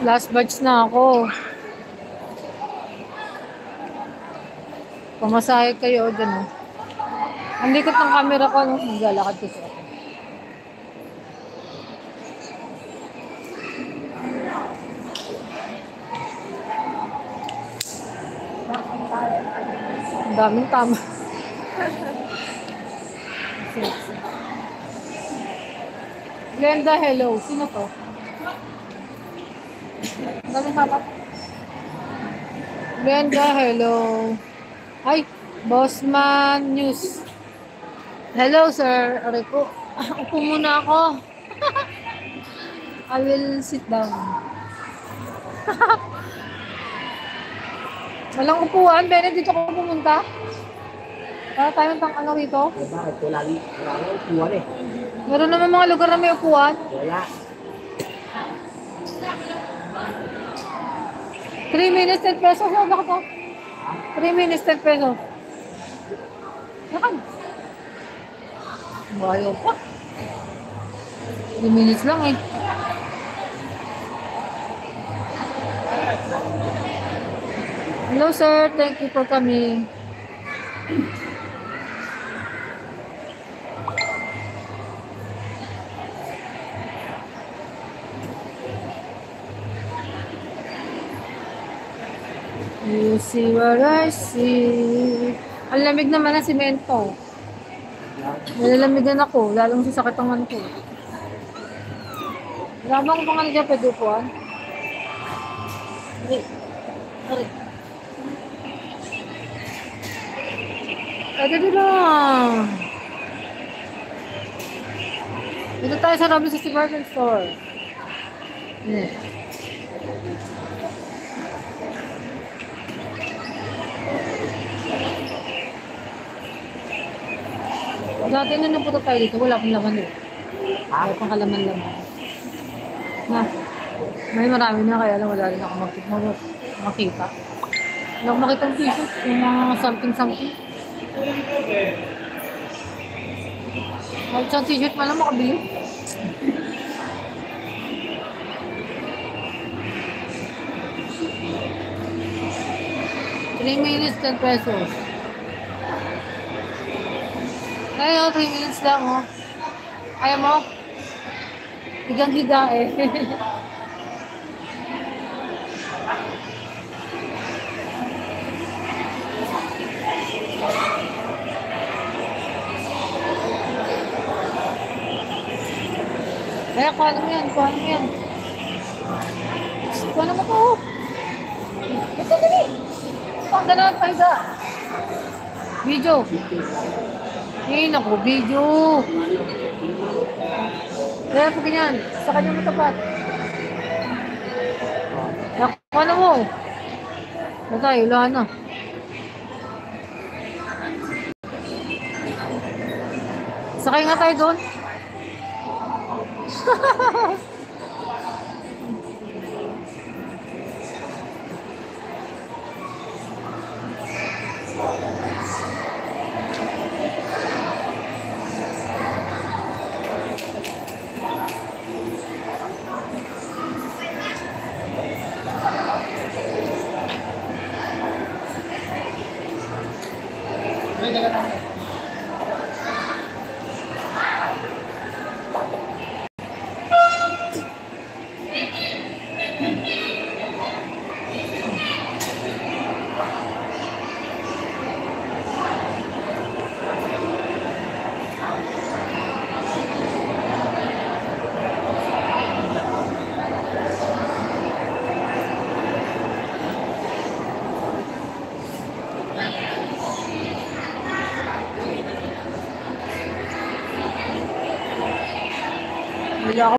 Last batch na ako. Pamasahe kayo dyan. Oh. Ang likot ng camera ko, no? Naglalakad ko siya. Ang daming tama. Glenda, hello. Sino to? Ang daming tama. Glenda, hello. Ay, Bossman News. Hello, sir. Aray ko. Upo muna ako. I will sit down. Walang upuan. Bene, dito ko pumunta. Para tayo ng ano rito. Bakit? Wala upuan eh. Meron naman mga lugar na may upuan. Wala. 3 minutes, 10 pesos. Wala ko to. 3 minutes, 10 pesos. Nakan. Bayo pa. 3 minutes lang eh. Hello sir, thank you for coming. You see what I see. Ang lamig naman ng simento. Nalalamigan ako, lalong sasakit ang ano ko. Wala bang pang ano dyan, pwede upuan? Sorry. Pwede din lang. Dito tayo sa Robinsons Department Store. Yeah. Dati na napunta tayo dito, wala pang laman eh. Wala pang kalaman-laman. Na, may marami na kaya lang wala rin ako makita. Wala ako makita ng t-shirt, yung mga something-something. Kahit sa t-shirt pa lang makabili. ₱3 10 pesos. Ayaw, 3 minutes lang, oh. Ayaw mo? Higang-higa, eh. Kaya, kuha mo yan, kuha mo yan. Kuha mo ko. Ito, dali. Pang gano'n, pahiga. Video. Ngayon ako, video. Kaya pag ganyan, sa kanya mo tapat. Ano mo? Natay, wala na. Sakay nga tayo doon.